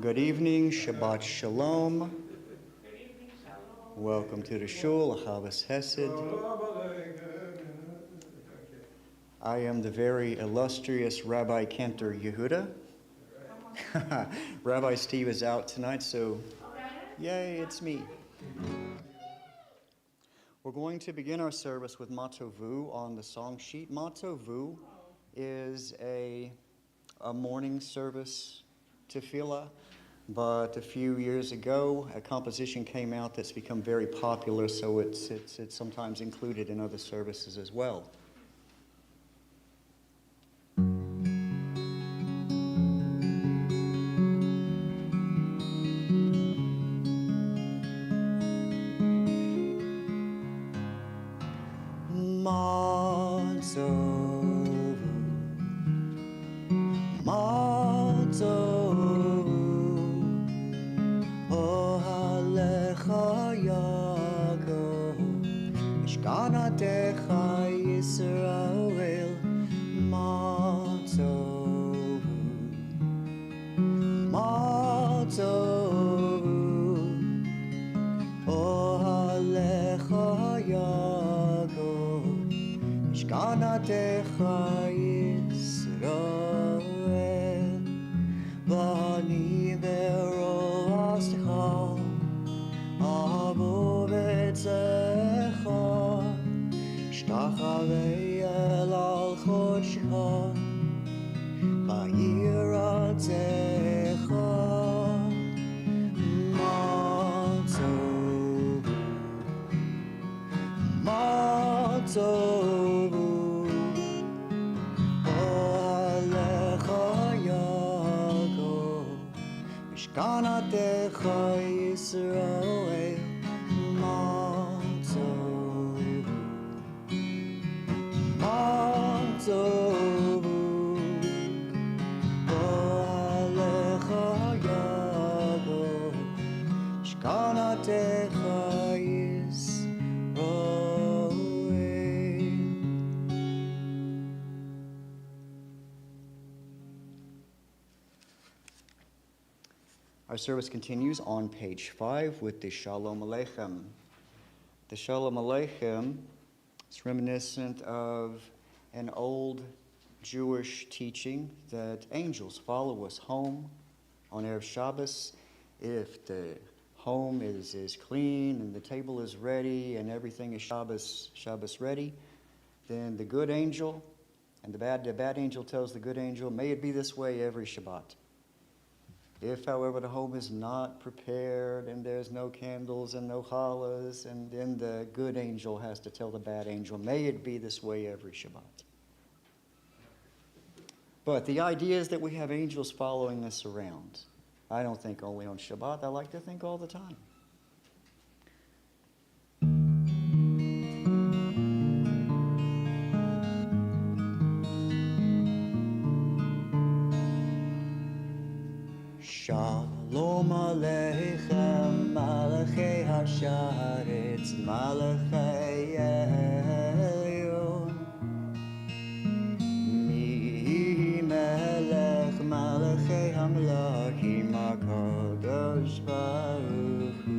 Good evening, Shabbat Shalom. Welcome to the Shul, Ahavas Chesed. I am the very illustrious Rabbi Cantor Yehuda. Rabbi Steve is out tonight, so yay, it's me. We're going to begin our service with Matovu on the song sheet. Matovu is a morning service tefillah, but a few years ago a composition came out that's become very popular, so it's sometimes included in other services as well. Our service continues on page 5 with the Shalom Aleichem. The Shalom Aleichem is reminiscent of an old Jewish teaching that angels follow us home on Erev Shabbos. If the home is clean and the table is ready and everything is Shabbos ready, then the good angel and the bad angel tells the good angel, may it be this way every Shabbat. If, however, the home is not prepared and there's no candles and no challahs, and then the good angel has to tell the bad angel, may it be this way every Shabbat. But the idea is that we have angels following us around. I don't think only on Shabbat. I like to think all the time. Shalom Aleichem, Malachei Hasharetz, Malachei Elyon. Mi Melech, Malachei Hamlachim, HaKadosh Baruch Hu.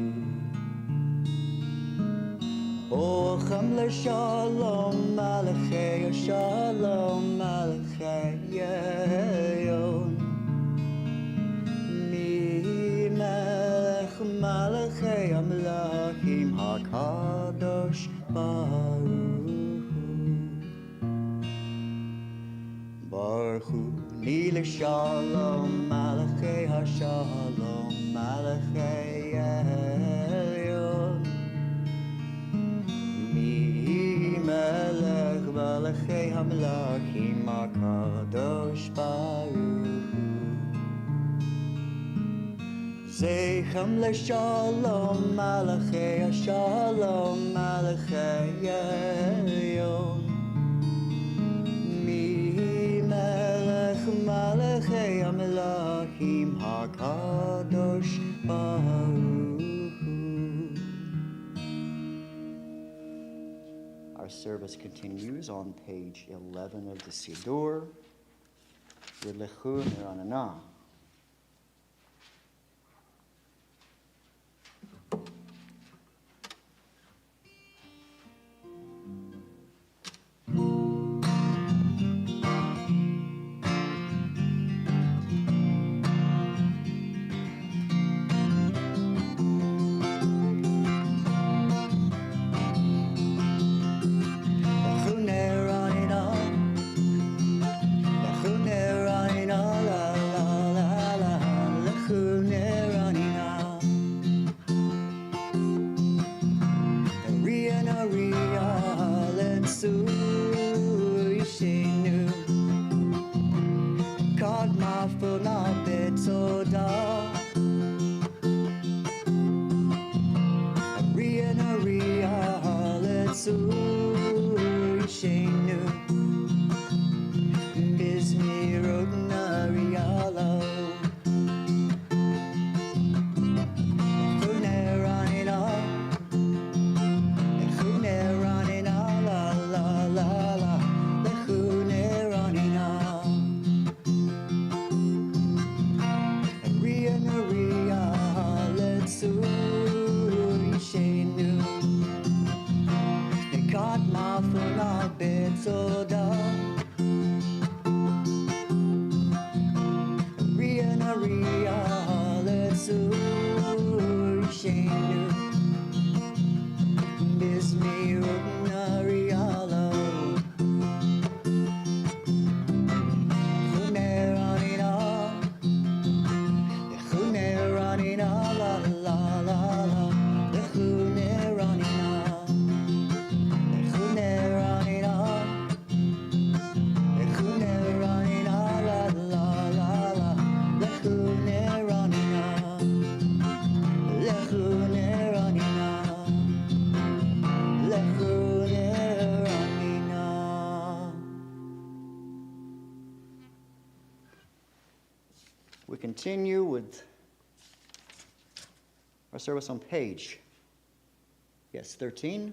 Ochem LeShalom, Malachei Shalom, Malachei Elyon. Malachei Amlachim HaKadosh Baruch Hu Nile Shalom Malachei HaShalom Malachei Elyon Mi Melech Malachei Amlachim HaKadosh Baruch Zeichem LeShalom Malachei HaShalom Malachei Elyon Mi Melech Malachei Amelachim HaKadosh Baruch Hu. Our service continues on page 11 of the Siddur. Yidlechu Neranana. We continue with our service on page 13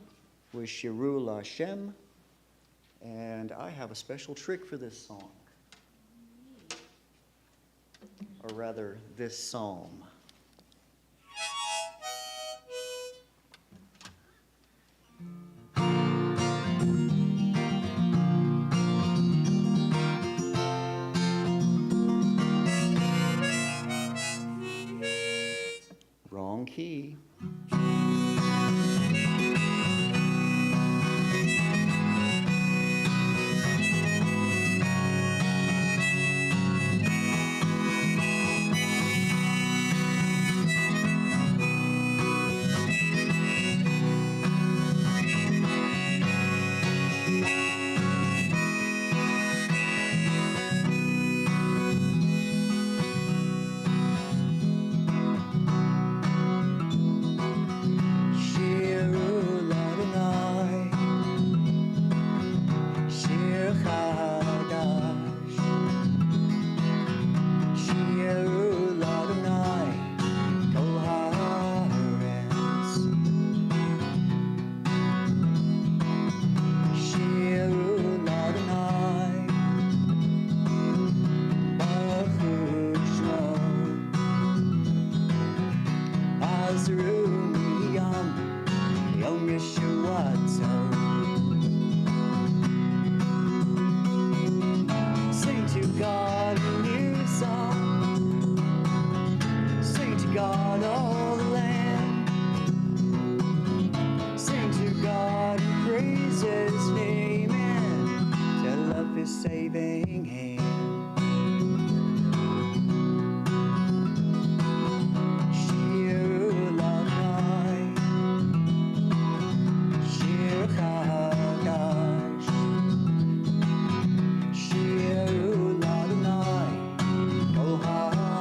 with Shiru LaShem. And I have a special trick for this song. Or rather, this psalm. Wrong key. Saving hand. Shir Ladonai, Shir Chadash, Shir Ladonai, Kol Haaretz,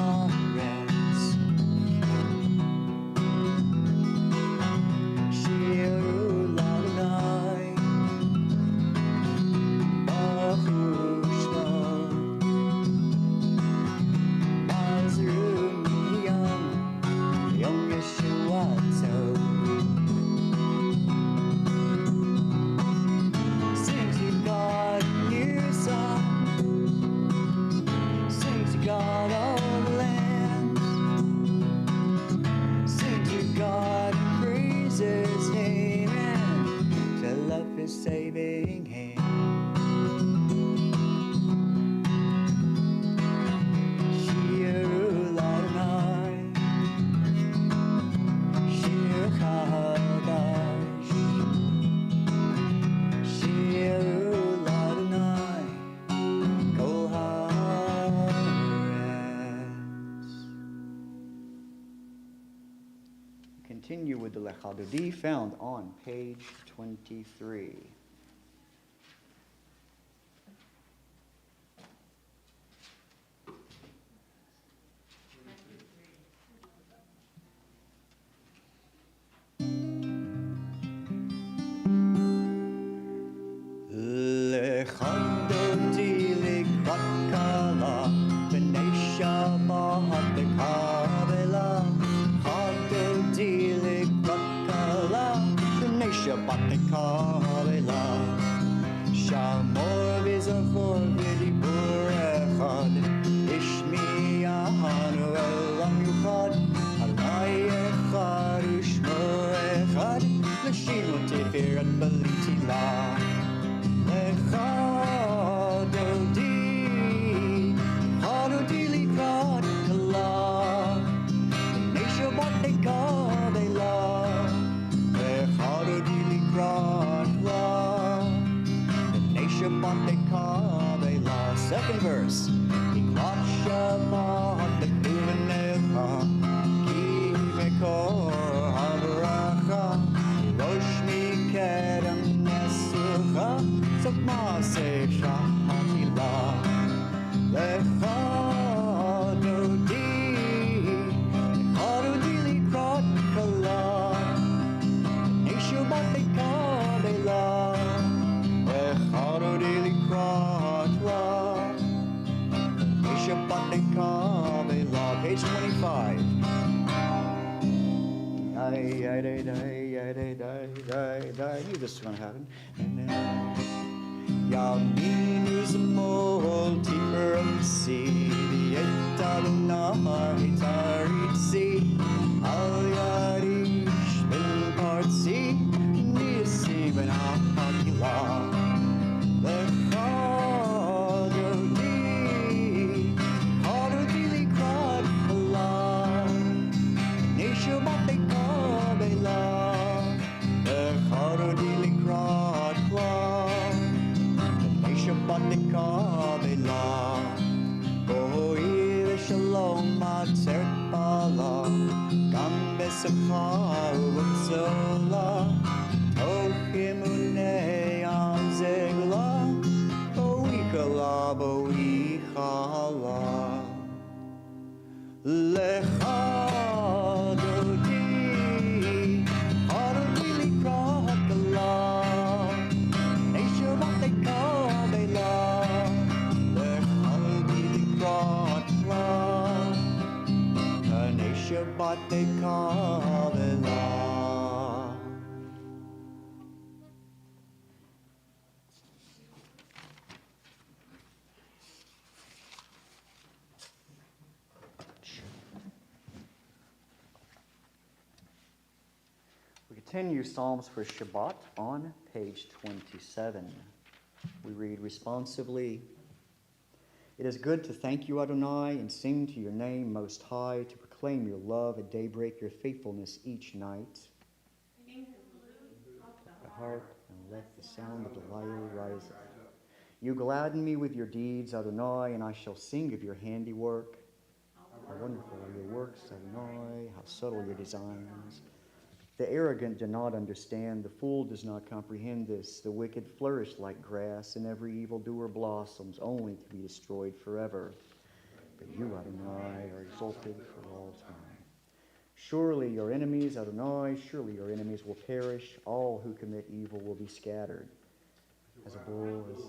Shir Ladonai, saving hand. Shir Ladonai, Shir Chadash, Shir Ladonai, Kol Haaretz. Continue with the Lechadodi found on page 23. Lechadodi likrat kala, b'nei Shabbat b'kavela. Chadodi likrat kala, b'nei Shabbat b'kavela. Shamor v'zachor v'dibur echad, ishmi'ahanu elam yuchad. Alai echad u'shmo echad, l'shimo tifirat b'litila. Chadodi likrat kala, b'nei Shabbat b'kavela. Chadodi likrat kala, b'nei Shabbat b'kavela. Second verse. Likrat Shabbat b'kuvanecha, ki mekor havaracha, rosh mikedem nesucha, sot maaseh shahatila. Lechadodi likrat kala, b'nei Shabbat b'kavela. Lechadodi likrat kala, b'nei Shabbat b'kavela. page 25. Knew this was going to happen. Yaminu Zamol, Tifer of the sea, the Etadonai, Taritzi, Al Yarish, Ben Partzi, Nisi, Ben Ahakila, Lechadodi, Hadodili Krad, Allah, Neshabat Kabela, Lechadodili Krad, Allah. Shabbat Kabela, Bohi Shalom Matzert Bala, Gambe Sakha Utzola, Tochim Unei Amzegla, Bohi Kala, Bohi Chala, Lecha Dodi, Hadodili Krakala, Neshabat Kabela. Shabbat Kabela. We continue Psalms for Shabbat on page 27. We read responsively, "It is good to thank you, Adonai, and sing to your name most high, to proclaim your love at daybreak, your faithfulness each night. The harp, and let the sound of the lyre rise up. You gladden me with your deeds, Adonai, and I shall sing of your handiwork. How wonderful are your works, Adonai, how subtle your designs. The arrogant do not understand, the fool does not comprehend this. The wicked flourish like grass, and every evildoer blossoms, only to be destroyed forever. But you, Adonai, are exalted for all time. Surely your enemies, Adonai, surely your enemies will perish. All who commit evil will be scattered. As a bull has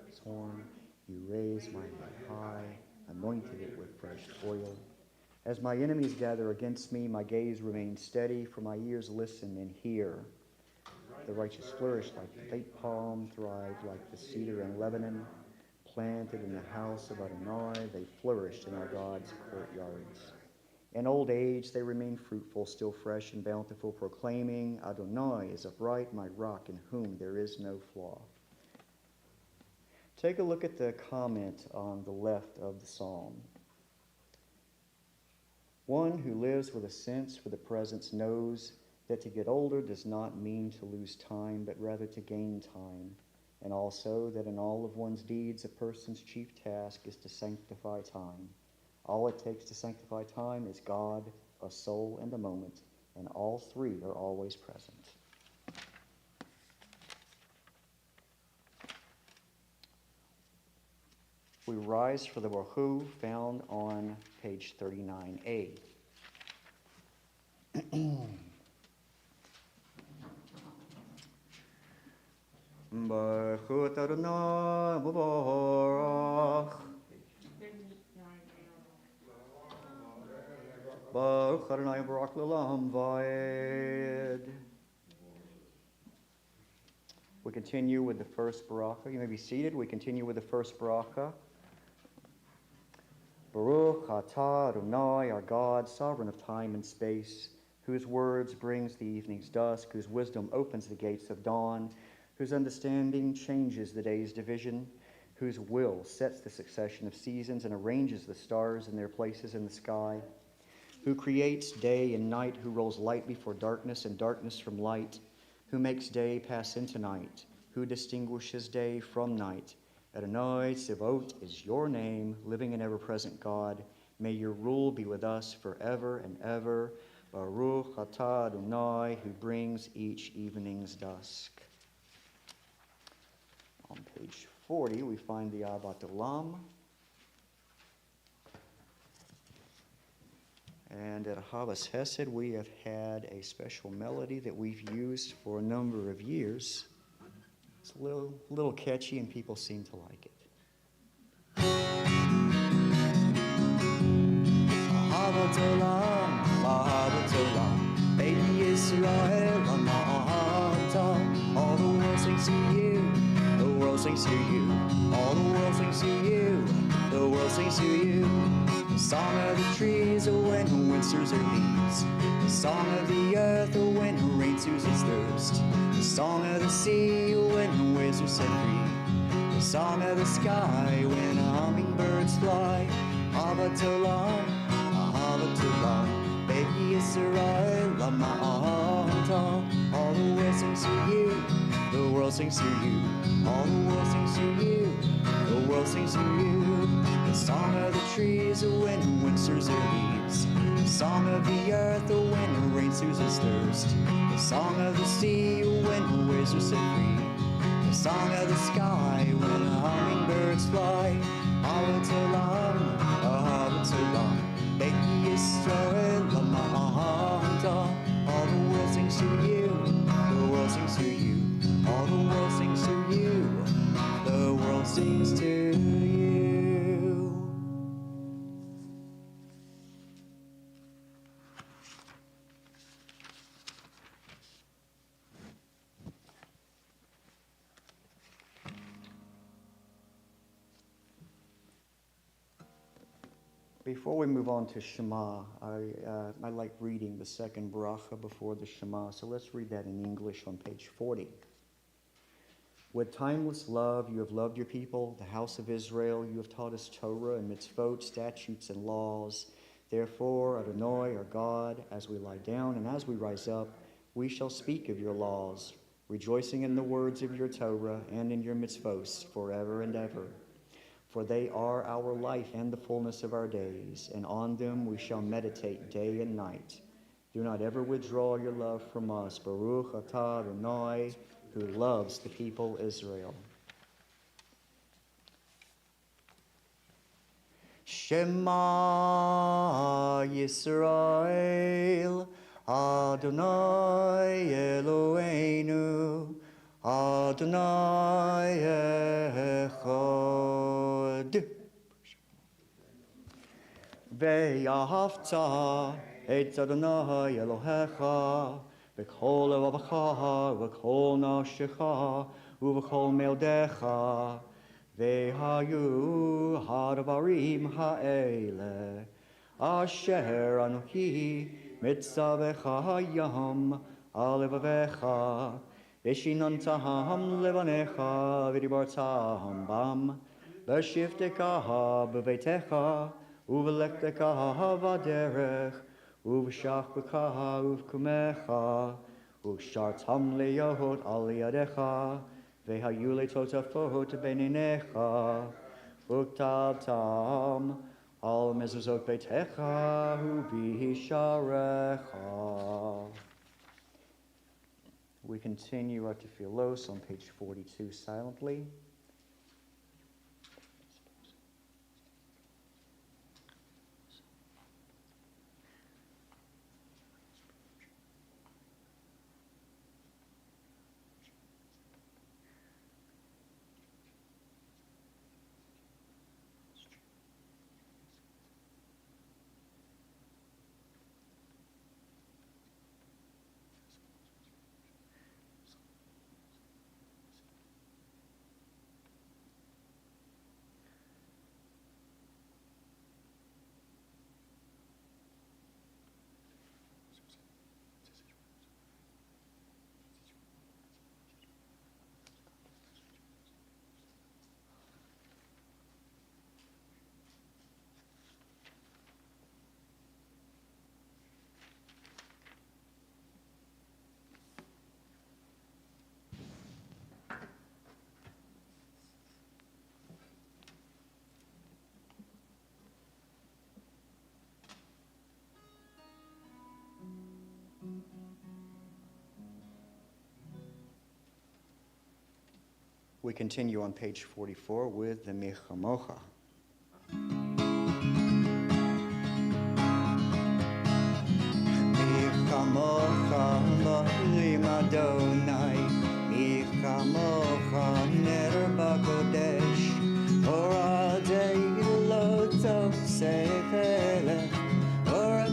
its horn, you raise my head high, anointed it with fresh oil. As my enemies gather against me, my gaze remains steady, for my ears listen and hear. The righteous flourish like the date palm, thrive like the cedar in Lebanon. Planted in the house of Adonai, they flourished in our God's courtyards. In old age, they remain fruitful, still fresh and bountiful, proclaiming, Adonai is upright, my rock, in whom there is no flaw." Take a look at the comment on the left of the psalm. "One who lives with a sense for the present knows that to get older does not mean to lose time, but rather to gain time, and also that in all of one's deeds, a person's chief task is to sanctify time. All it takes to sanctify time is God, a soul, and a moment, and all three are always present." We rise for the Baruch found on page 39a. Baruch Adonai Baruch. Baruch Adonai Baruch L'Olam Va'ed. We continue with the first bracha. You may be seated. We continue with the first bracha. Baruch atah Adonai, our God, sovereign of time and space, whose words brings the evening's dusk, whose wisdom opens the gates of dawn, whose understanding changes the day's division, whose will sets the succession of seasons and arranges the stars in their places in the sky, who creates day and night, who rolls light before darkness and darkness from light, who makes day pass into night, who distinguishes day from night. Adonai Tzivot is your name, living and ever-present God. May your rule be with us forever and ever. Baruch atah Adonai, who brings each evening's dusk. On page 40, we find the Ahavat Olam. And at Ahavas Chesed, we have had a special melody that we've used for a number of years. It's a little catchy, and people seem to like it. Ahavat Olam, Ahavat Olam, Baby Yisrael, Amahata. All the world sings to you, the world sings to you. All the world sings to you, the world sings to you. The song of the trees, when the wind stirs their leaves. The song of the earth, when the rain soothes its thirst. The song of the sea, when the waves are set free. The song of the sky, when hummingbirds fly. Ahavat Olam, Ahavat Olam, Baby Yisrael, Lama'ata. All the world sings to you, the world sings to you. All the world sings to you, the world sings to you. The song of the trees, when the wind stirs their leaves. The song of the earth, when the rain soothes its thirst. The song of the sea, when the waves are set free. The song of the sky, when the hummingbirds fly. Ahavat Olam, Ahavat Olam, Be'ki Yisrael, Lama'ata. All the world sings to you, the world sings to you. All the world sings to you, the world sings to you. Before we move on to Shema, I like reading the second bracha before the Shema, so let's read that in English on page 40. With timeless love you have loved your people, the house of Israel. You have taught us Torah and mitzvot, statutes and laws. Therefore, Adonai, our God, as we lie down and as we rise up, we shall speak of your laws, rejoicing in the words of your Torah and in your mitzvot forever and ever. For they are our life and the fullness of our days, and on them we shall meditate day and night. Do not ever withdraw your love from us. Baruch atah Adonai, who loves the people Israel. Shema Yisrael, Adonai Eloheinu, Adonai Echad. Ve'ahavta et Adonai Elohecha, v'kol levavecha, v'kol nafshecha, u'v'kol meodecha, ve'hayu hadvarim ha'ele, asher anochi mitzavecha hayam al levavecha, v'shinantaham levanecha, v'dibartaham bam, v'shivtecha b'veitecha, u'v'lektecha v'aderech, uv'shachbecha uv'kumecha, uv'shartam leyahot al yadecha, ve'hayu letotafot beinenecha, u'ktabtam al mezuzot beitecha u'b'hisharecha. We continue our tefillos on page 42 silently. We continue on page 44 with the Michamocha. Michamocha Elohim Adonai, Michamocha Ner Bakodesh, Oradei Loto Sechele, Oradei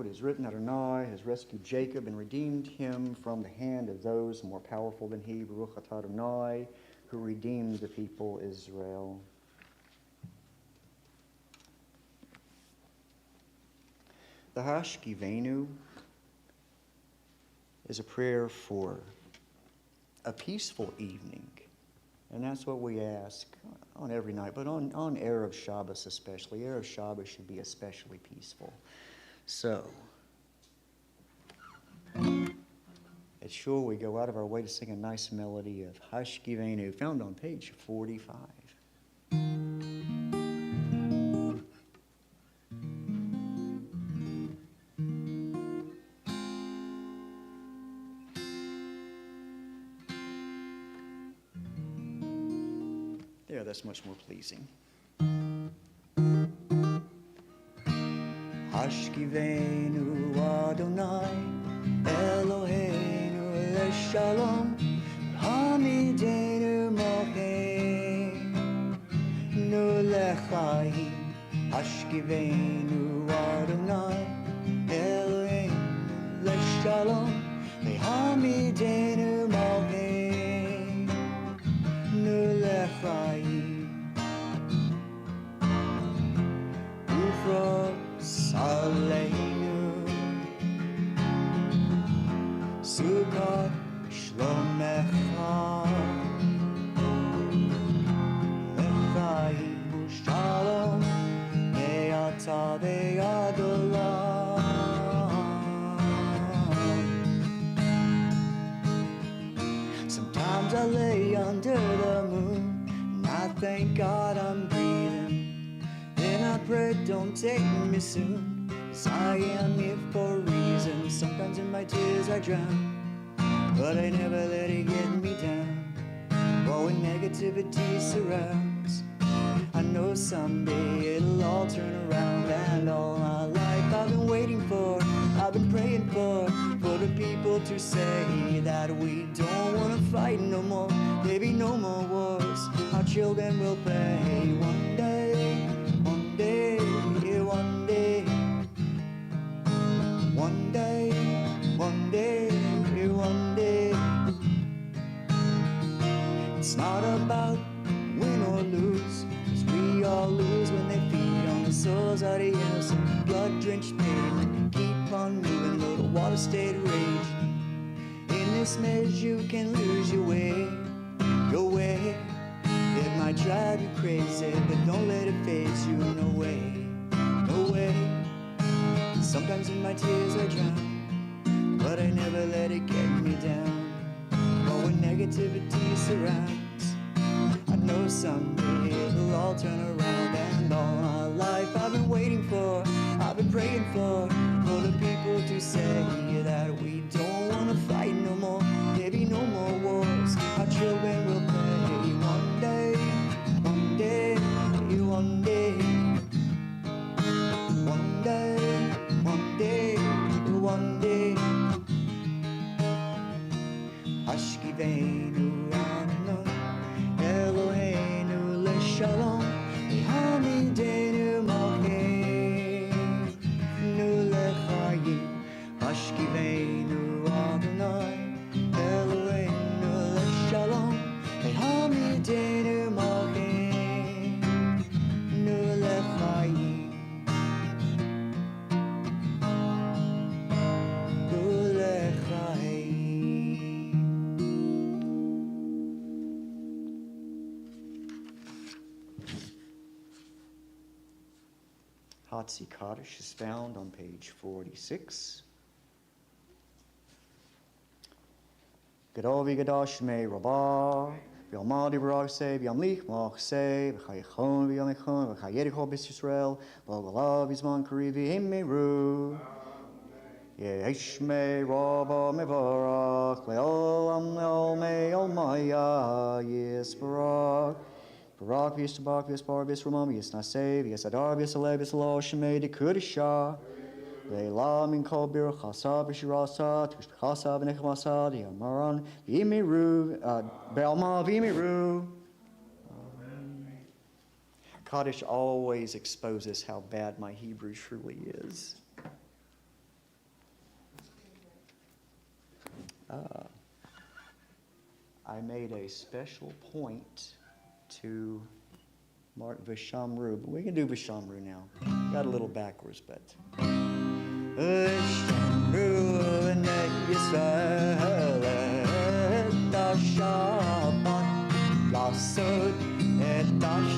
it is written, Adonai has rescued Jacob and redeemed him from the hand of those more powerful than he. Baruch atah Adonai, who redeemed the people Israel. The Hashkivenu is a prayer for a peaceful evening. And that's what we ask on every night, but on Erev Shabbos especially. Erev Shabbos should be especially peaceful. So, it's sure we go out of our way to sing a nice melody of Hashkivenu, found on page 45. There, that's much more pleasing. Hashkivenu Adonai Eloheinu leshalom Hamidenu moheinu lechaim Hashkivenu Adonai Eloheinu leshalom Hamidenu moheinu lechaim Aleinu Sukkot Shlomecha Lechaim Shalom Me'ata ve'ad olam. Sometimes I lay under the moon and I thank God I'm breathing. Then I pray, don't take me soon, 'cause I am here for a reason. Sometimes in my tears I drown, but I never let it get me down. But when negativity surrounds, I know someday it'll all turn around. And all my life I've been waiting for, I've been praying for the people to say that we don't want to fight no more. There be no more wars, our children will play one day. One day, one day, one day, one day, one day. It's not about win or lose, 'cause we all lose when they feed on the souls of the innocent. Blood-drenched pavement, keep on moving though the water stayed raging. In this maze you can lose your way, your way. It might drive you crazy, but don't let it faze you. No way, no way. Sometimes in my tears I drown, but I never let it get me down. But when negativity surrounds, I know someday it'll all turn around. And all my life I've been waiting for, I've been praying for the people to say that we don't want to fight no more. There be no more wars, our children will play. One day, one day, one day, one day, one day, one day. Hashkivenu Adonai Eloheinu leshalom Hamidenu moheinu lechaim. Hashkivenu Adonai Eloheinu leshalom Hamidenu moheinu lechaim. Hatzi Kaddish is found on page 46. Gadol v'gadash shmei Rabbah, v'yalmadi b'ragse, v'yamlich machse, v'chayechon v'yamechon, v'chayericho b'is Yisrael, v'galav v'zman karivi himmeru. Yeshmei Rabbah mevarach, le'olam le'olmei olmaya yisbarach. Barak v'yistabak v'yispar v'yisramam v'yisnaseh v'yisadar v'yisaleh v'yisalo shemei dekudisha. Ve'la min kol birchasa v'shirasa tushbechasa v'nechmasa v'yamaran v'yimiru be'alma v'yimiru. Kaddish always exposes how bad my Hebrew truly is. I made a special point to mark Vishamru, but we can do Vishamru now. Got a little backwards, but. Vishamru and Yisrael et Shabbat lasod et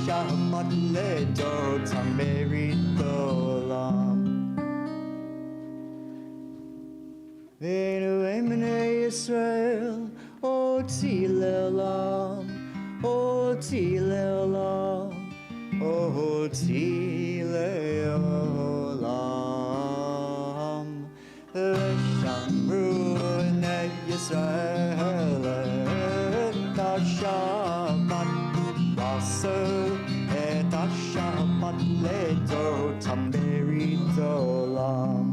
Shabbat ledot hamerit olam. Venu emne Yisrael oti leolam, oti leolam, oti leolam. Veshamru ne Yisrael et Shabbat lasod et Shabbat ledot hamerit olam.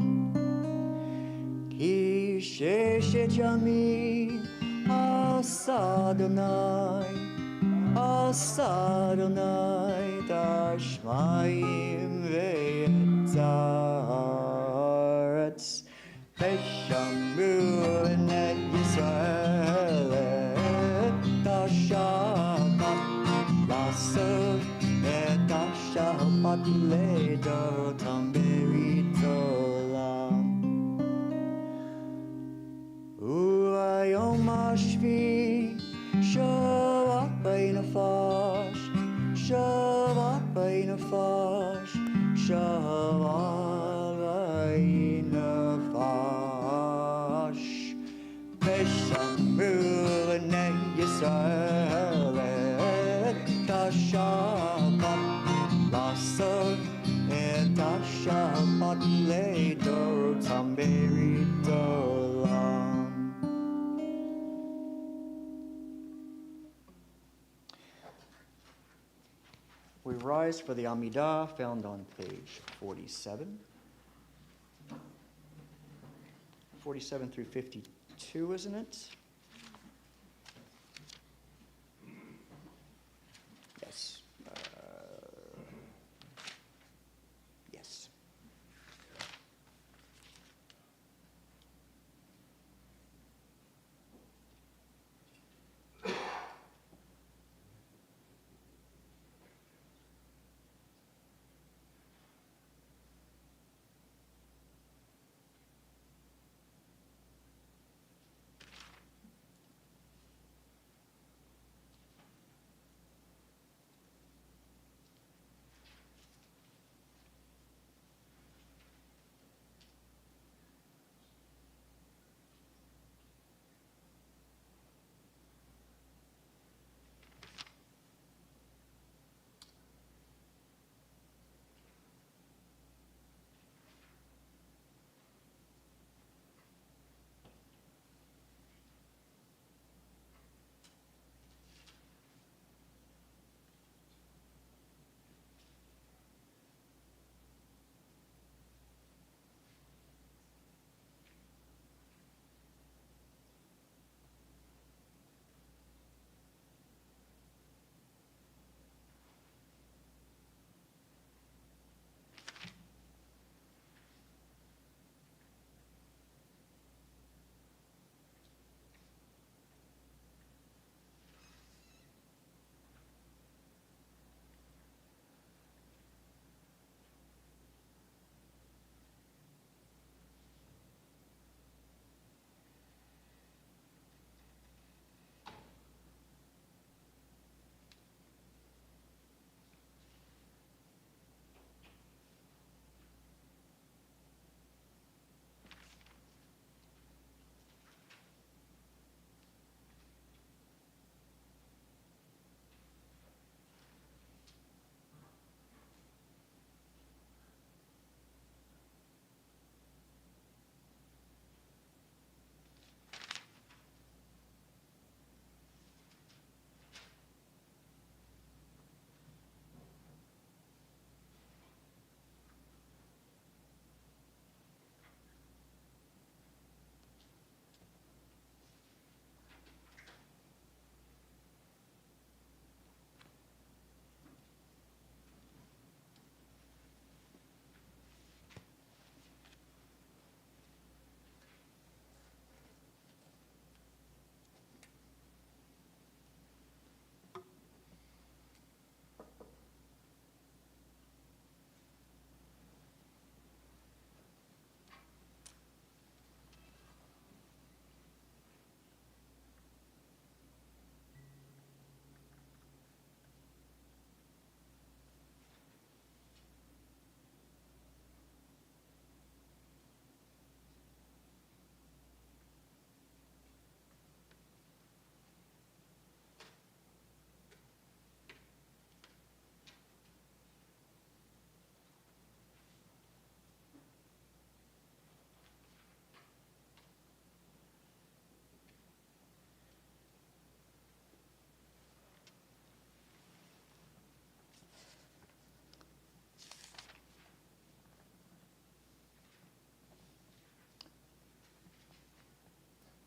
Ki sheshet yamim Asadonai, Asadonai tashmayim ve'etzaretz. Veshamru b'nei Yisrael et Shabbat lasod et Shabbat ledot hamerit olam. U'ayom hashvi Shabbat b'nafash, Shabbat b'nafash, Shabbat b'nafash. Veshamru b'nei Yisrael et Shabbat lasod et Shabbat ledot hamerit olam. We rise for the Amidah found on page 47. 47 through 52, isn't it? Yes. Yes.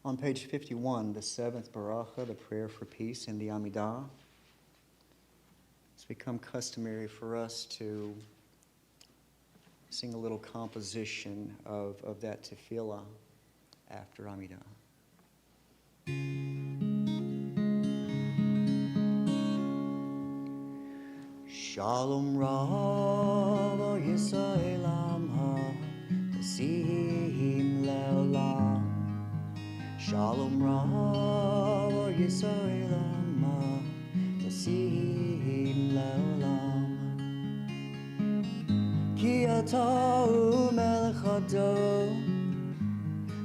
On page 51, the seventh baracha, the prayer for peace in the Amidah. It's become customary for us to sing a little composition of that tefillah after Amidah. Shalom Rav Yisrael Amha Tasim Leolam. Shalom Rav Yisrael Amha Tasim Leolam. Ki atah melech hador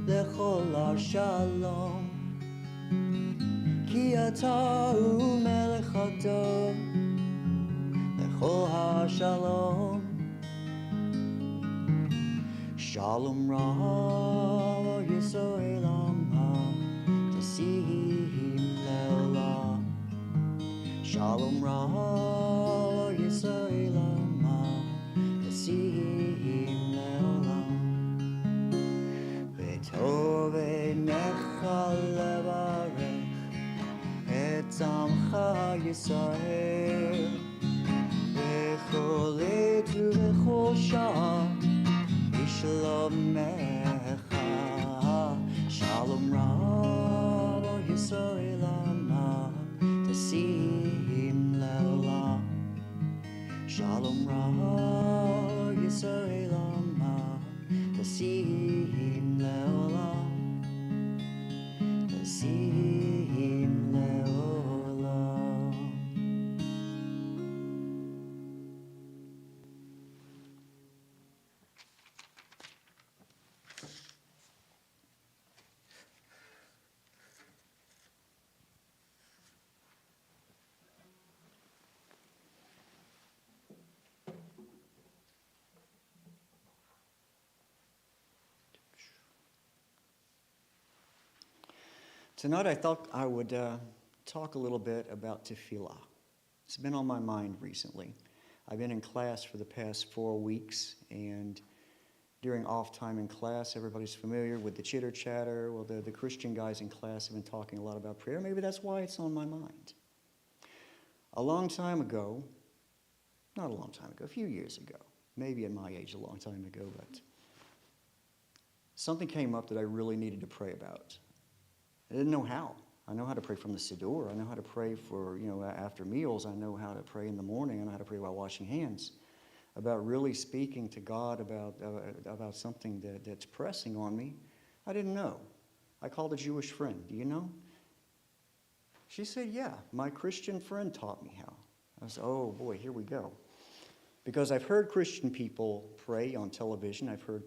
lechol shalom. Ki atah melech hador lechol shalom. Shalom Rav Yisrael Amha Tasim Leolam. Shalom Rav Yisrael Amha Tasim Leolam. V'tov einecha levarech et amcha Yisrael v'chol עת ובכל שעה Shalomecha. Shalom Rav Yisrael Amha Tasim Leolam. Shalom Rav Yisrael Amha Tasim Leolam. Tasim Leolam. Tonight I thought I would talk a little bit about tefillah. It's been on my mind recently. I've been in class for the past 4 weeks, and during off time in class, everybody's familiar with the chitter chatter. Well, the Christian guys in class have been talking a lot about prayer. Maybe that's why it's on my mind. A long time ago, not a long time ago, a few years ago, maybe at my age a long time ago, but something came up that I really needed to pray about. I didn't know how. I know how to pray from the Siddur. I know how to pray for, after meals. I know how to pray in the morning. I know how to pray while washing hands. About really speaking to God about something that's pressing on me, I didn't know. I called a Jewish friend. Do you know? She said, yeah, my Christian friend taught me how. I said, oh boy, here we go. Because I've heard Christian people pray on television. I've heard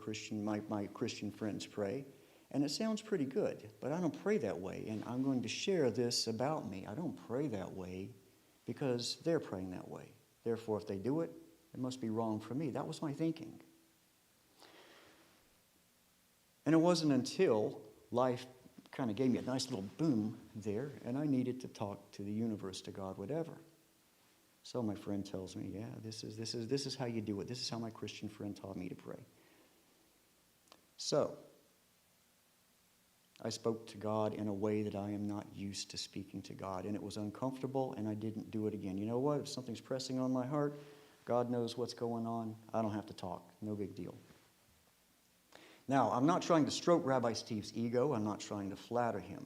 my Christian friends pray. And it sounds pretty good, but I don't pray that way. And I'm going to share this about me. I don't pray that way because they're praying that way. Therefore, if they do it, it must be wrong for me. That was my thinking. And it wasn't until life kind of gave me a nice little boom there, and I needed to talk to the universe, to God, whatever. So my friend tells me, yeah, this is how you do it. This is how my Christian friend taught me to pray. So I spoke to God in a way that I am not used to speaking to God, and it was uncomfortable, and I didn't do it again. You know what? If something's pressing on my heart, God knows what's going on. I don't have to talk. No big deal. Now, I'm not trying to stroke Rabbi Steve's ego. I'm not trying to flatter him.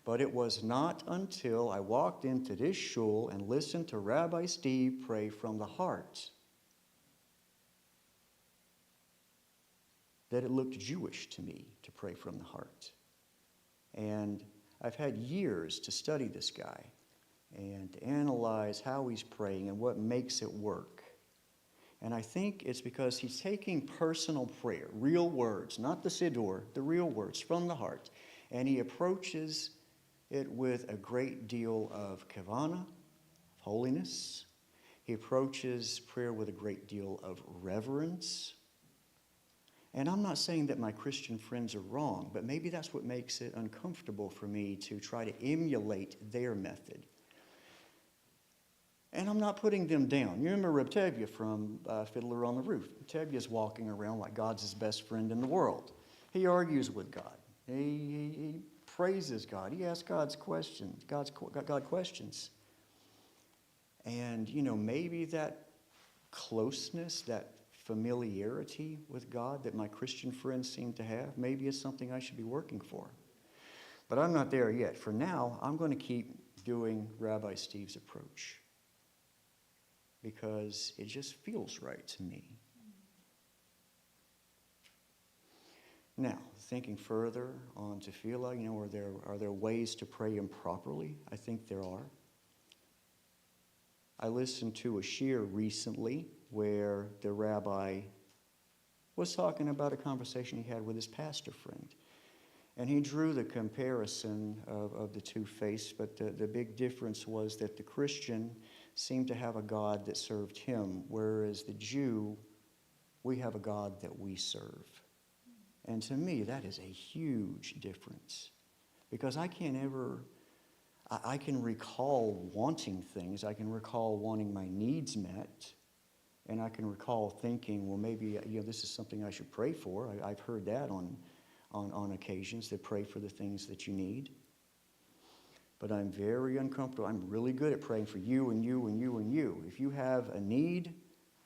But it was not until I walked into this shul and listened to Rabbi Steve pray from the heart that it looked Jewish to me to pray from the heart. And I've had years to study this guy and to analyze how he's praying and what makes it work. And I think it's because he's taking personal prayer, real words, not the Siddur, the real words from the heart, and he approaches it with a great deal of kavanah, holiness. He approaches prayer with a great deal of reverence. And I'm not saying that my Christian friends are wrong, but maybe that's what makes it uncomfortable for me to try to emulate their method. And I'm not putting them down. You remember Reb Tevye from Fiddler on the Roof. Tevye's walking around like God's his best friend in the world. He argues with God. He praises God. He asks God questions. And, maybe that closeness, that familiarity with God that my Christian friends seem to have, maybe it's something I should be working for. But I'm not there yet. For now, I'm going to keep doing Rabbi Steve's approach because it just feels right to me. Now, thinking further on tefillah, are there ways to pray improperly? I think there are. I listened to a shiur recently where the rabbi was talking about a conversation he had with his pastor friend. And he drew the comparison of the two faiths, but the big difference was that the Christian seemed to have a God that served him, whereas the Jew, we have a God that we serve. And to me, that is a huge difference. Because I can recall wanting things. I can recall wanting my needs met. And I can recall thinking, well, maybe this is something I should pray for. I've heard that on occasions, to pray for the things that you need. But I'm very uncomfortable. I'm really good at praying for you and you and you and you. If you have a need,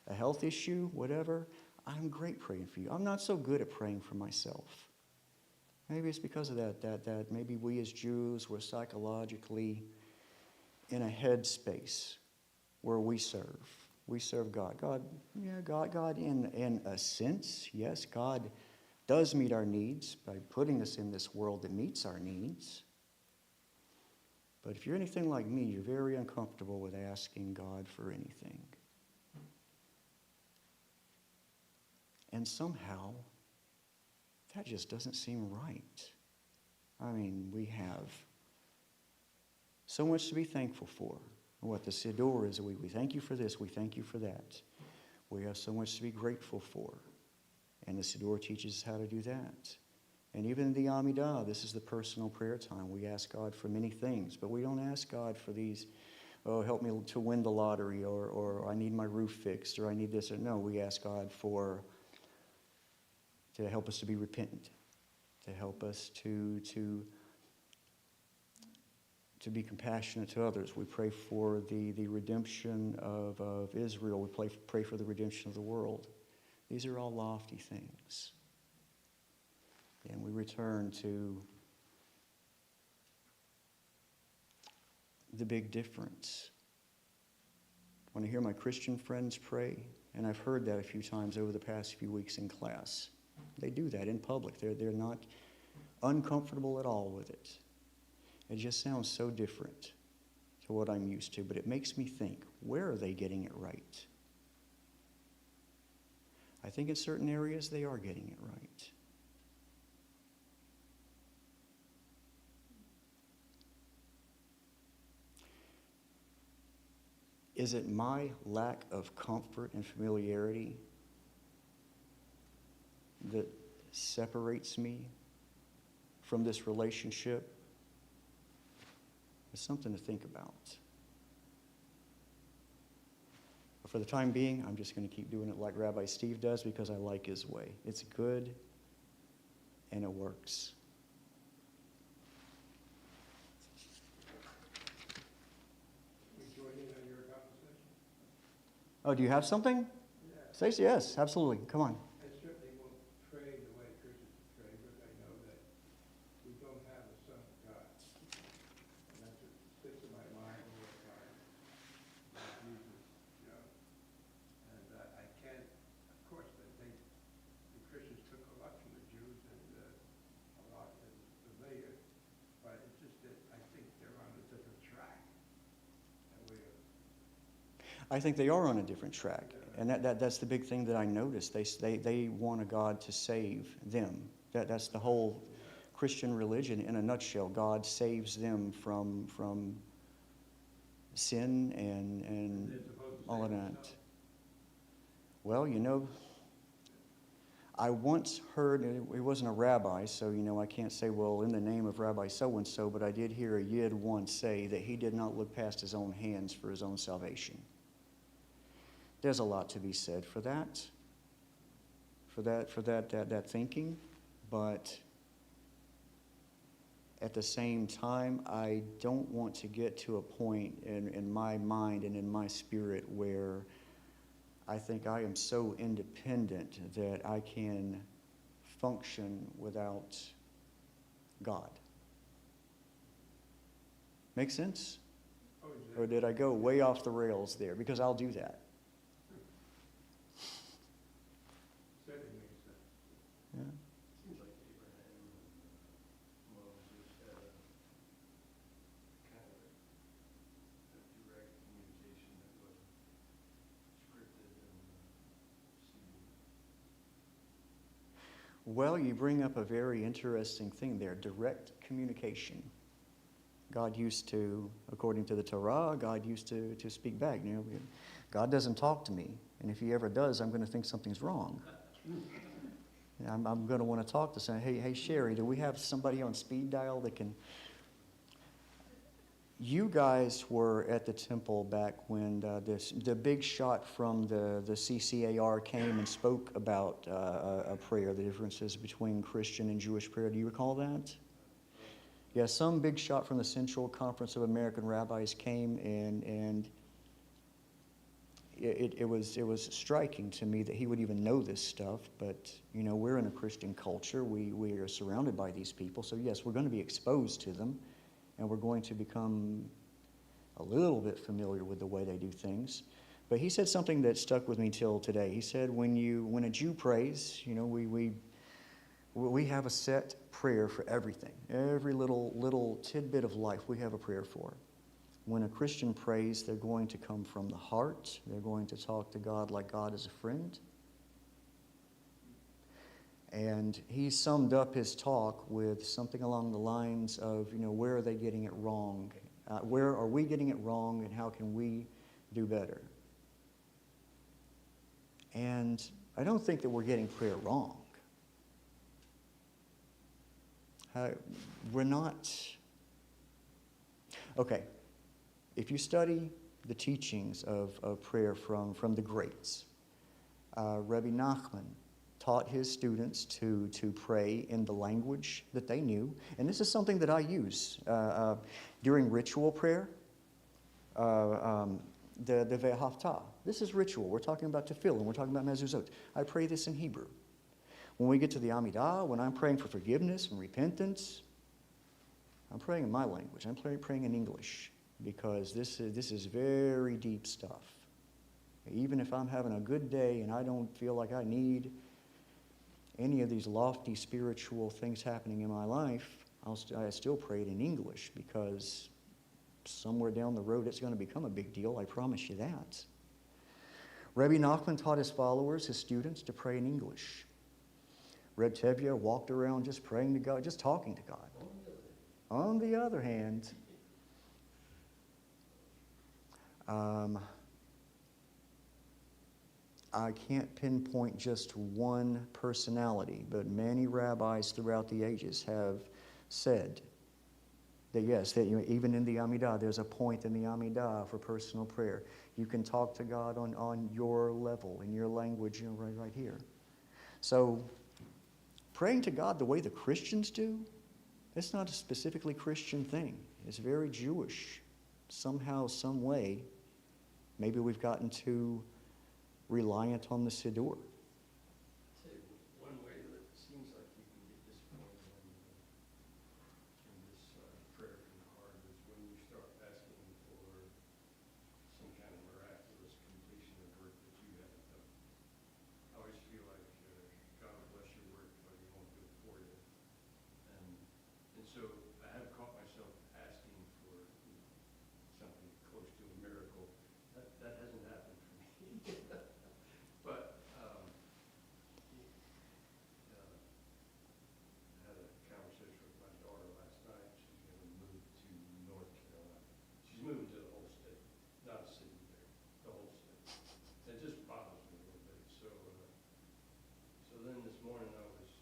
a health issue, whatever, I'm great praying for you. I'm not so good at praying for myself. Maybe it's because of that maybe we as Jews were psychologically in a headspace where we serve. We serve God. God in a sense, yes, God does meet our needs by putting us in this world that meets our needs. But if you're anything like me, you're very uncomfortable with asking God for anything. And somehow, that just doesn't seem right. I mean, we have so much to be thankful for. What the Siddur is, we thank you for this, we thank you for that. We have so much to be grateful for. And the Siddur teaches us how to do that. And even in the Amidah, this is the personal prayer time. We ask God for many things, but we don't ask God for these, oh, help me to win the lottery, or I need my roof fixed, or I need this. Or no, we ask God to help us to be repentant, to help us to be compassionate to others. We pray for the redemption of Israel. We pray for the redemption of the world. These are all lofty things. And we return to the big difference. When I hear my Christian friends pray, and I've heard that a few times over the past few weeks in class, they do that in public. They're not uncomfortable at all with it. It just sounds so different to what I'm used to, but it makes me think, where are they getting it right? I think in certain areas they are getting it right. Is it my lack of comfort and familiarity that separates me from this relationship? It's something to think about. But for the time being, I'm just going to keep doing it like Rabbi Steve does because I like his way. It's good and it works. Oh, do you have something? Yeah. Stacey, yes, absolutely. Come on. I certainly won't pray the way Christians pray, but I know that we don't have a Son of God. And that's what sticks in my mind all the time. About Jesus, And I can't, of course, I think the Christians took a lot from the Jews and a lot that is familiar, but it's just that I think they're on a different track. And we are. I think they are on a different track. And that's the big thing that I noticed. They want a God to save them. That's the whole Christian religion in a nutshell. God saves them from sin and all of that. Well, I once heard, it wasn't a rabbi, so I can't say, well, in the name of Rabbi so-and-so, but I did hear a Yid once say that he did not look past his own hands for his own salvation. There's a lot to be said for that thinking, but At the same time, I don't want to get to a point in my mind and in my spirit where I think I am so independent that I can function without God. Make sense? Oh, Or did I go way off the rails there? Because I'll do that. Said it makes sense. Yeah. Seems like Abraham and Moses had a kind of a direct communication that wasn't scripted and seeming. Well, you bring up a very interesting thing there, direct communication. God used to, according to the Torah, God used to speak back. You know, God doesn't talk to me, and if he ever does, I'm going to think something's wrong. I'm going to want to talk to someone. Hey, Sherry, do we have somebody on speed dial that can... You guys were at the temple back when the big shot from the CCAR came and spoke about a prayer, the differences between Christian and Jewish prayer. Do you recall that? Yeah, some big shot from the Central Conference of American Rabbis came, and it was striking to me that he would even know this stuff. But you know, we're in a Christian culture. We are surrounded by these people, so yes, we're going to be exposed to them, and we're going to become a little bit familiar with the way they do things. But he said something that stuck with me till today. He said, when a Jew prays, you know, we have a set prayer for everything. Every little tidbit of life we have a prayer for. When a Christian prays, they're going to come from the heart. They're going to talk to God like God is a friend. And he summed up his talk with something along the lines of, you know, where are they getting it wrong? Where are we getting it wrong, and how can we do better? And I don't think that we're getting prayer wrong. We're not... Okay, if you study the teachings of prayer from the greats, Rabbi Nachman taught his students to pray in the language that they knew. And this is something that I use during ritual prayer. The Ve'ahavta. This is ritual. We're talking about tefillin. We're talking about mezuzot. I pray this in Hebrew. When we get to the Amidah, when I'm praying for forgiveness and repentance, I'm praying in my language. I'm praying in English, because this is very deep stuff. Even if I'm having a good day and I don't feel like I need any of these lofty spiritual things happening in my life, I still pray it in English, because somewhere down the road it's going to become a big deal, I promise you that. Rabbi Nachman taught his followers, his students, to pray in English. Reb Tevye walked around just praying to God, just talking to God. On the other hand, I can't pinpoint just one personality, but many rabbis throughout the ages have said that yes, that even in the Amidah, there's a point in the Amidah for personal prayer. You can talk to God on your level, in your language, right here. So, praying to God the way the Christians do, it's not a specifically Christian thing. It's very Jewish. Somehow, some way, maybe we've gotten too reliant on the Siddur. I'd say one way that it seems like you can get disappointed in this prayer from the heart is when you start asking for some kind of miraculous completion of work that you haven't done. I always feel like God will bless your work, but he won't do it for you. And so I have caught myself asking for something close to a miracle. That hasn't happened for me. But I had a conversation with my daughter last night. She's going to move to North Carolina. She's moving to the whole state, not a city there, the whole state. It just bothers me a little bit. So then this morning I was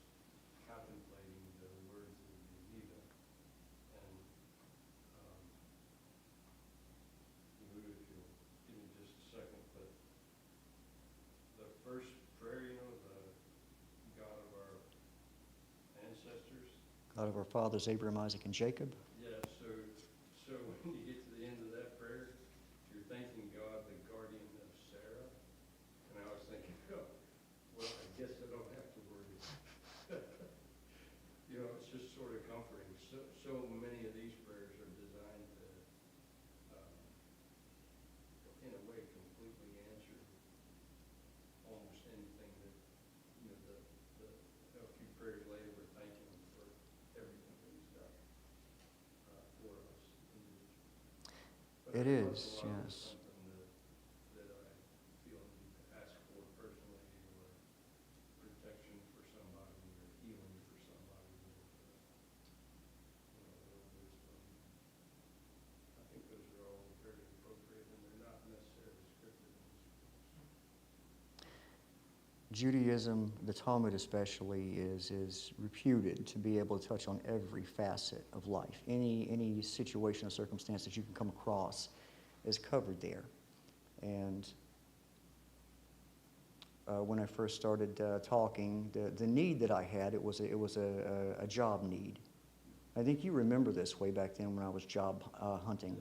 contemplating the words of the Aviva, and if you'll give me just a second, but the first prayer, you know, the God of our ancestors, Out of our fathers Abraham, Isaac, and Jacob. Yeah, so when you get to the end of that prayer, you're thanking God, the guardian of Sarah. And I was thinking, oh, well, I guess I don't have to worry. You know, it's just sort of comforting. So many of these prayers are designed to, in a way, completely answer almost anything that, you know, a few prayers later, we're thanking him for everything that he's done for us individually. But It every is, once in a while, yes. there's something that I feel I need to ask for personally, or protection for somebody, or healing for somebody, or, you know, whatever it is. I think those are all very appropriate, and they're not necessarily scripted in this place. Judaism, the Talmud especially, is reputed to be able to touch on every facet of life. Any situation or circumstance that you can come across is covered there. And when I first started talking, the need that I had, it was a job need. I think you remember this way back then when I was job hunting.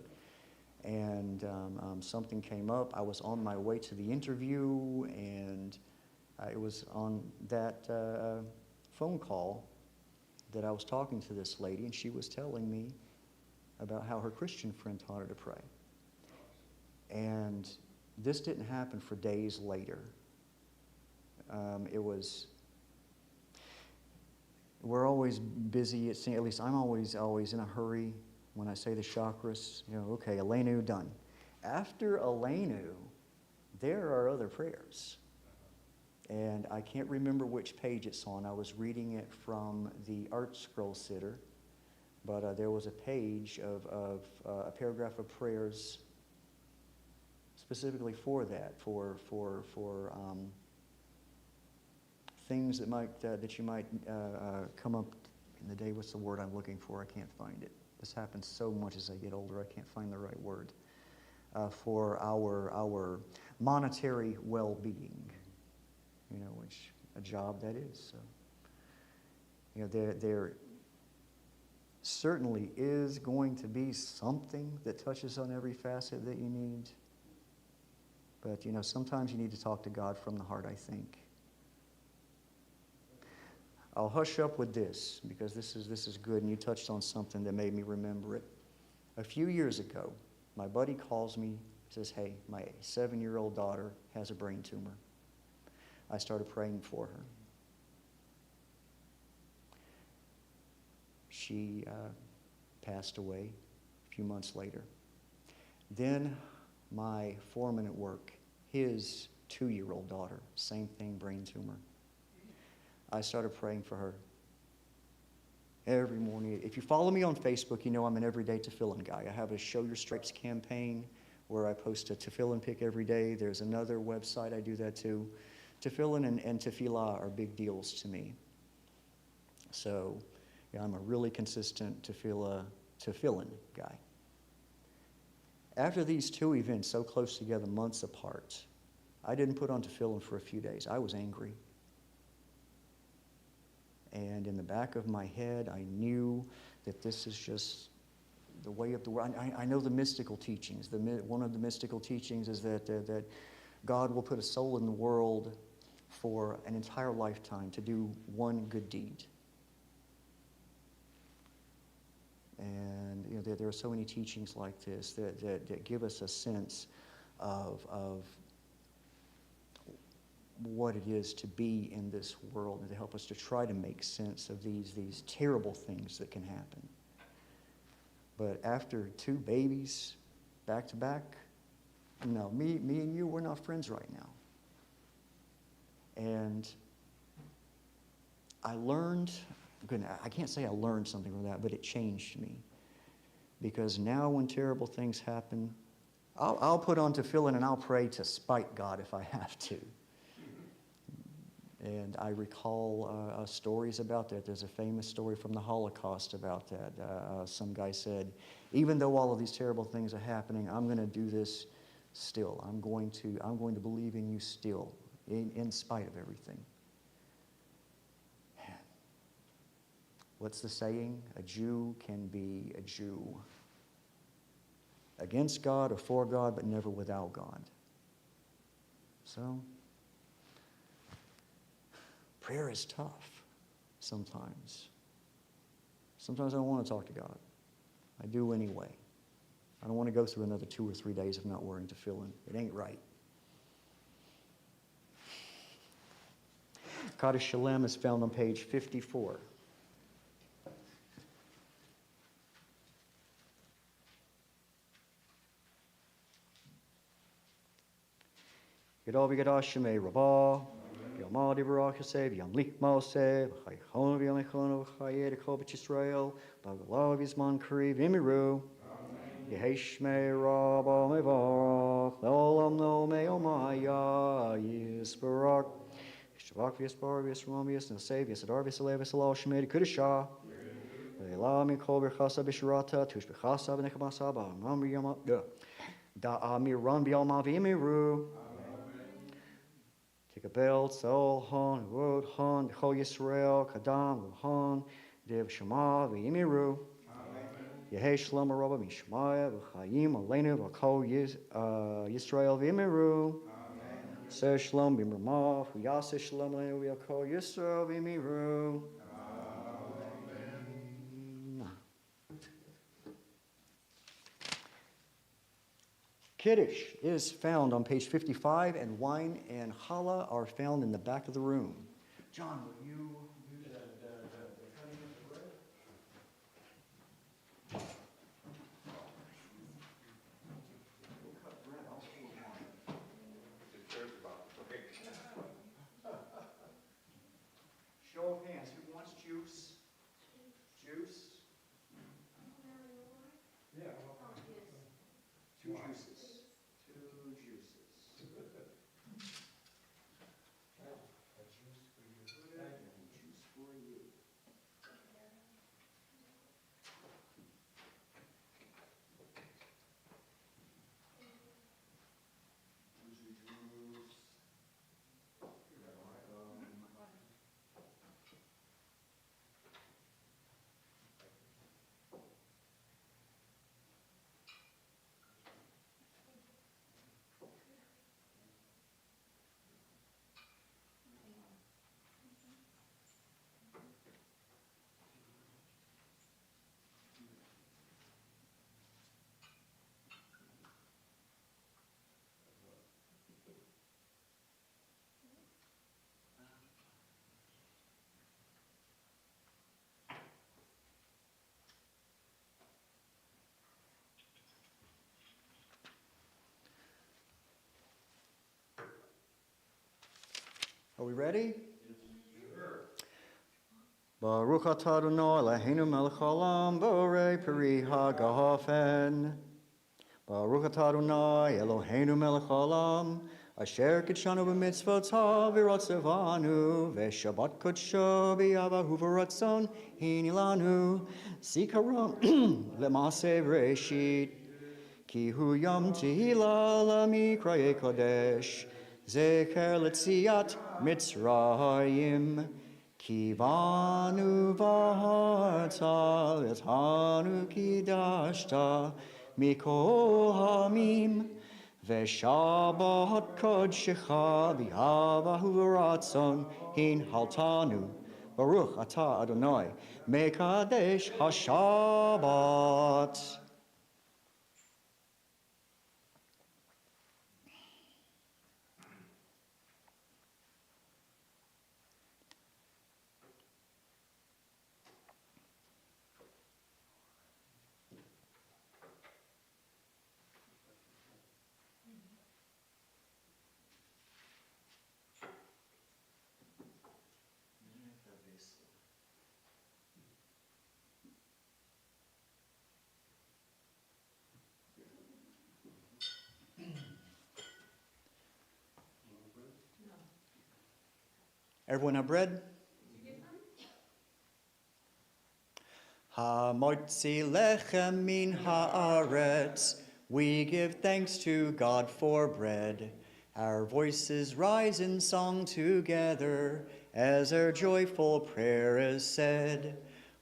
And something came up. I was on my way to the interview, and it was on that phone call that I was talking to this lady, and she was telling me about how her Christian friend taught her to pray. And this didn't happen for days later. We're always busy, at least I'm always in a hurry when I say the chakras. You know, okay, Elenu, done. After Elenu, there are other prayers. And I can't remember which page it's on. I was reading it from the Art Scroll Sitter, but there was a page of a paragraph of prayers specifically for that, for things that you might come up in the day. What's the word I'm looking for? I can't find it. This happens so much as I get older. I can't find the right word. For our monetary well-being. You know, which a job that is. So, you know, there certainly is going to be something that touches on every facet that you need. But, you know, sometimes you need to talk to God from the heart, I think. I'll hush up with this, because this is good, and you touched on something that made me remember it. A few years ago, my buddy calls me, says, hey, my 7-year-old daughter has a brain tumor. I started praying for her. She passed away a few months later. Then my foreman at work, his 2-year-old daughter, same thing, brain tumor. I started praying for her every morning. If you follow me on Facebook, you know I'm an everyday tefillin guy. I have a Show Your Stripes campaign where I post a tefillin pic every day. There's another website I do that too. Tefillin and tefillah are big deals to me. So, yeah, I'm a really consistent tefillin guy. After these two events, so close together, months apart, I didn't put on tefillin for a few days. I was angry. And in the back of my head, I knew that this is just the way of the world. I know the mystical teachings. One of the mystical teachings is that God will put a soul in the world for an entire lifetime to do one good deed. And you know, there are so many teachings like this that give us a sense of what it is to be in this world, and to help us to try to make sense of these terrible things that can happen. But after 2 babies back to back, no, me and you, we're not friends right now. And I learned, I can't say I learned something from that, but it changed me. Because now when terrible things happen, I'll put on tefillin and I'll pray to spite God if I have to. And I recall stories about that. There's a famous story from the Holocaust about that. Some guy said, even though all of these terrible things are happening, I'm going to do this still. I'm going to believe in you still, in spite of everything. What's the saying? A Jew can be a Jew. Against God or for God, but never without God. So, prayer is tough sometimes. Sometimes I don't want to talk to God. I do anyway. I don't want to go through another 2 or 3 days of not worrying to fill in. It ain't right. Kaddish Shalem is found on page 54. Gedal v'gedal shemei Rabbah, v'yamal divrach yosef, v'yam lich moseh, v'chaychon v'yam echon v'chayed ekol b'ch Yisrael, v'agalav yizman kari v'imiru, Yehi shmei Rabbah mevarach, le'olam lo me'omaya yisbarak, Yishabak v'yisbar v'yisram v'yisnaseh v'yisadar v'yisaleh v'yisalal shemei d'kudashah, v'yelah mikol b'chasa b'shirata, tush b'chasa b'nechamasa b'amam v'yam da'amiran v'yalma v'imiru, Tikabel, Sol, Han, Rod, Han, Chol Yisrael, Kadam, Han, Dev Shema, V'yimiru, Yehei Shlom Araba, Mishmaya, V'chayim, Aleinu, V'chol Yisrael, V'yimiru, Seh Shlom, B'mirma, V'yaseh Shlom, Aleinu, V'chol Yisrael, V'yimiru. Kiddush is found on page 55, and wine and challah are found in the back of the room. John, will you do the cutting of the bread? We'll cut bread, I'll pour wine. Show of hands, who wants juice? Juice? Yeah. Two juices. Are we ready? Baruch atah Adonai Eloheinu melech haolam borei peri hagafen. Baruch atah Adonai Eloheinu melech haolam asher kitshanu b'mitzvotav v'rotzevanu v'shabbat kodsho b'yavahu v'ratzon hinilanu zikaron l'maseh v'reshit ki hu yom tehila l'mikrayei kodesh zecher l'tziat Mitzrayim ki vanu v'harta v'tanu kidashta mikol hamim v'shabbat kodshecha v'yavahu v'ratzon hin haltanu Baruch atah Adonai mekadesh hashabbat. Everyone have bread? Ha-motzi lechem min haaretz. We give thanks to God for bread. Our voices rise in song together as our joyful prayer is said.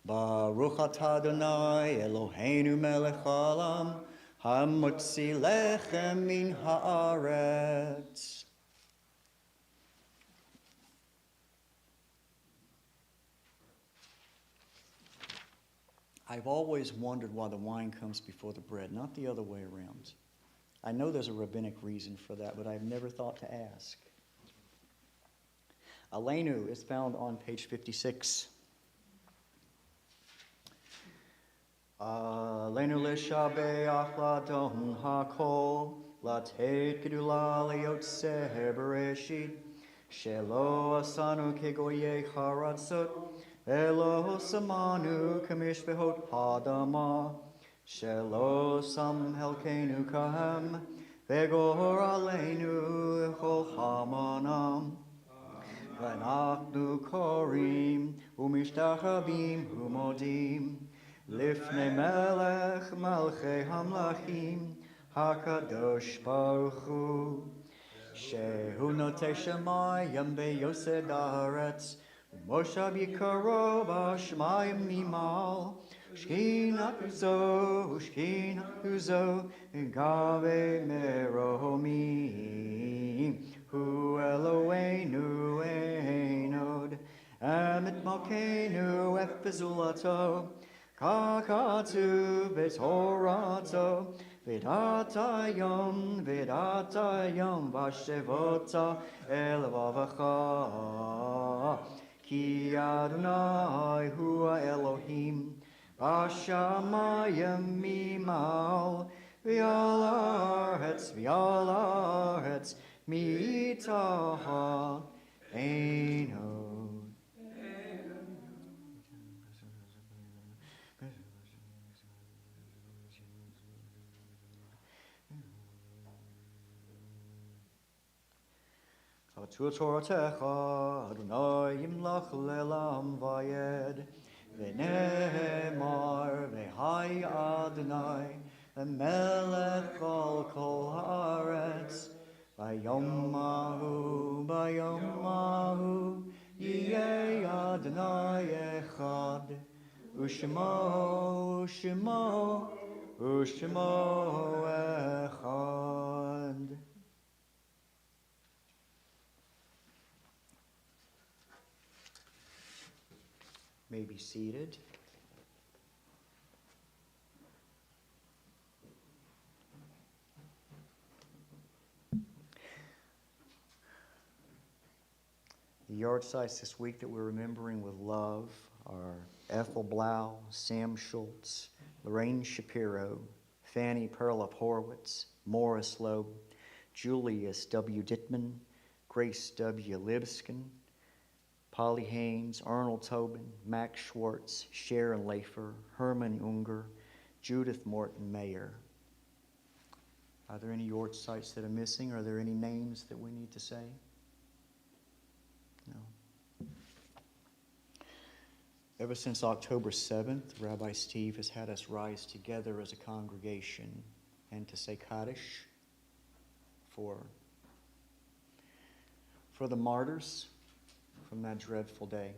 Baruch atah Adonai Eloheinu melech haolam, hamotzi lechem min haaretz. I've always wondered why the wine comes before the bread, not the other way around. I know there's a rabbinic reason for that, but I've never thought to ask. Aleinu is found on page 56. Aleinu l'shabeach l'adon hakol, latet gedula liyotzeh bereshit, shelo asanu kegoyei haratzot, Elo samanu kamishbehot hadama, shelo sam helkenu kahem, vegor aleinu echol hamanam. V'nachnu korim umishtachavim umodim, lifnei melech malchei hamlachim, hakadosh baruch hu, shehu notei shemayim beyosed haaretz, Moshav Yikaro B'Shmayim Mimal, Shkina Uzo, Gave Meromi, Hu Eloheinu Einod, Amit Malkeinu Efezulato, Kakatu B'Torato, V'datayom, V'ashevota Elvavacha, Ki Adonai hu Elohim, Bashamayim mimal, V'al haaretz, mitaha einod. Katu Toratecha, Adonai yimlach le'lam vayed, V'nehemar v'hai Adonai, Melech al kol haaretz, Bayom Yeh Adonai echad, Ushmo echad. May be seated. The yard sites this week that we're remembering with love are Ethel Blau, Sam Schultz, Lorraine Shapiro, Fanny Perla Horowitz, Morris Loeb, Julius W. Dittman, Grace W. Libskin, Polly Haynes, Arnold Tobin, Max Schwartz, Sharon Lafer, Herman Unger, Judith Morton Mayer. Are there any yard sites that are missing? Are there any names that we need to say? No. Ever since October 7th, Rabbi Steve has had us rise together as a congregation and to say Kaddish for the martyrs from that dreadful day.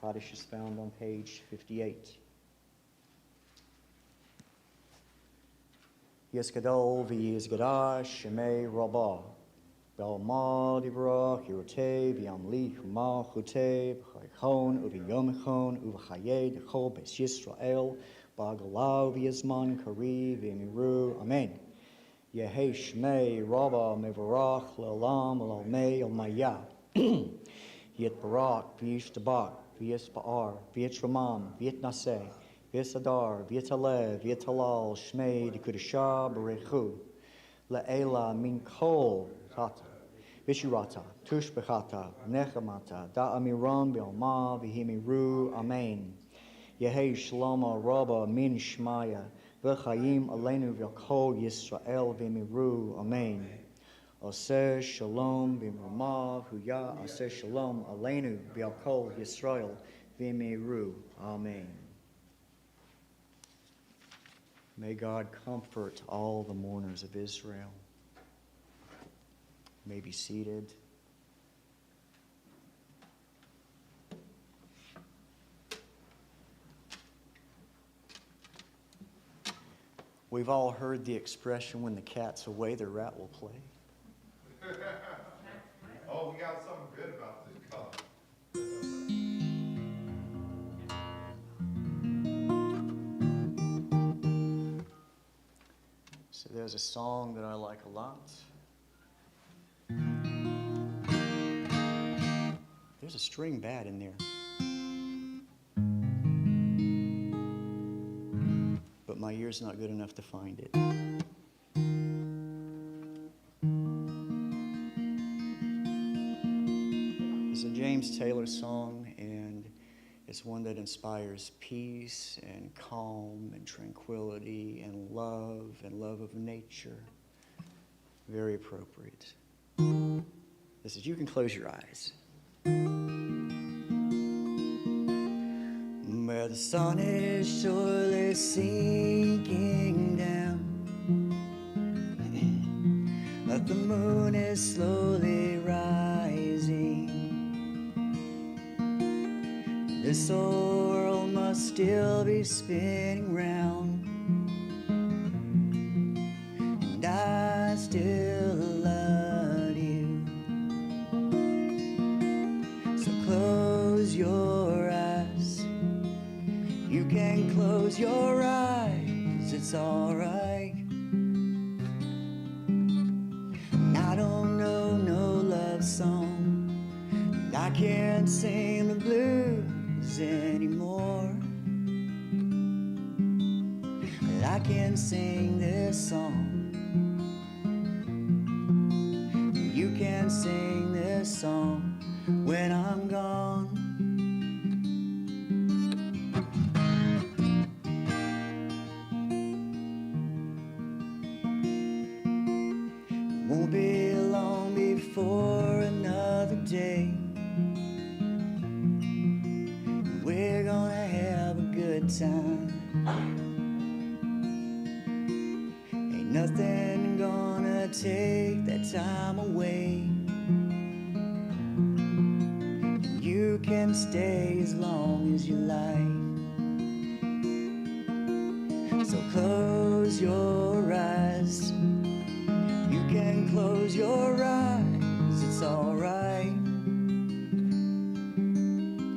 Kaddish is found on page 58. Yesgadol v'yesgadash shemei rabah. Belma dibrach yirotei v'yamli huma chutei v'chaychon uv'yomechon uv'chayei dechol bes Yisrael ba'galau v'yezman kari v'yemiru. Amen. Yehei shmei rabba mevarach le'olam le'olmei olmaya. Yet barak v'yishtabak v'yisba'ar v'yitramam v'yitnaseh v'yisadar v'yitalev v'yitalal shmei d'kudisha b'rechu le'ela min kol tata v'shirata tush b'chata nechamata da'amiran b'olma v'himiru. Amen. Yehei shloma rabba min shmaya v'chayim aleinu v'kol Yisrael v'miru. Amen. Aseh shalom b'mamav huya aseh shalom aleinu v'kol Yisrael v'miru. Amen. May God comfort all the mourners of Israel. You may be seated. We've all heard the expression, when the cat's away, the rat will play. Oh, we got something good about this color. So there's a song that I like a lot. There's a string bad in there. But my ear's not good enough to find it. It's a James Taylor song, and it's one that inspires peace and calm and tranquility and love of nature. Very appropriate. This is, you can close your eyes. Where the sun is surely sinking down, but the moon is slowly rising. This old world must still be spinning round, and I still love you. So close your eyes. You can close your eyes, it's alright. I don't know no love song, and I can't sing the blues anymore. But I can sing this song. You can sing this song when I'm gone. Won't be long before another day. We're gonna have a good time. Ain't nothing gonna take that time away. And you can stay as long as you like. So close your eyes. You can close your eyes, it's alright.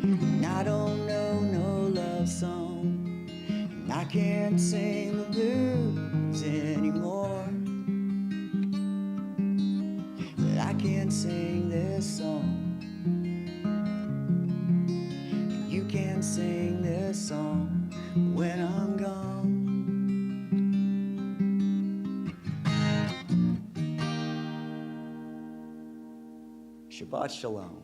And I don't know no love song, and I can't sing the blues anymore. But I can sing this song, and you can sing this song when I'm gone. Shabbat Shalom.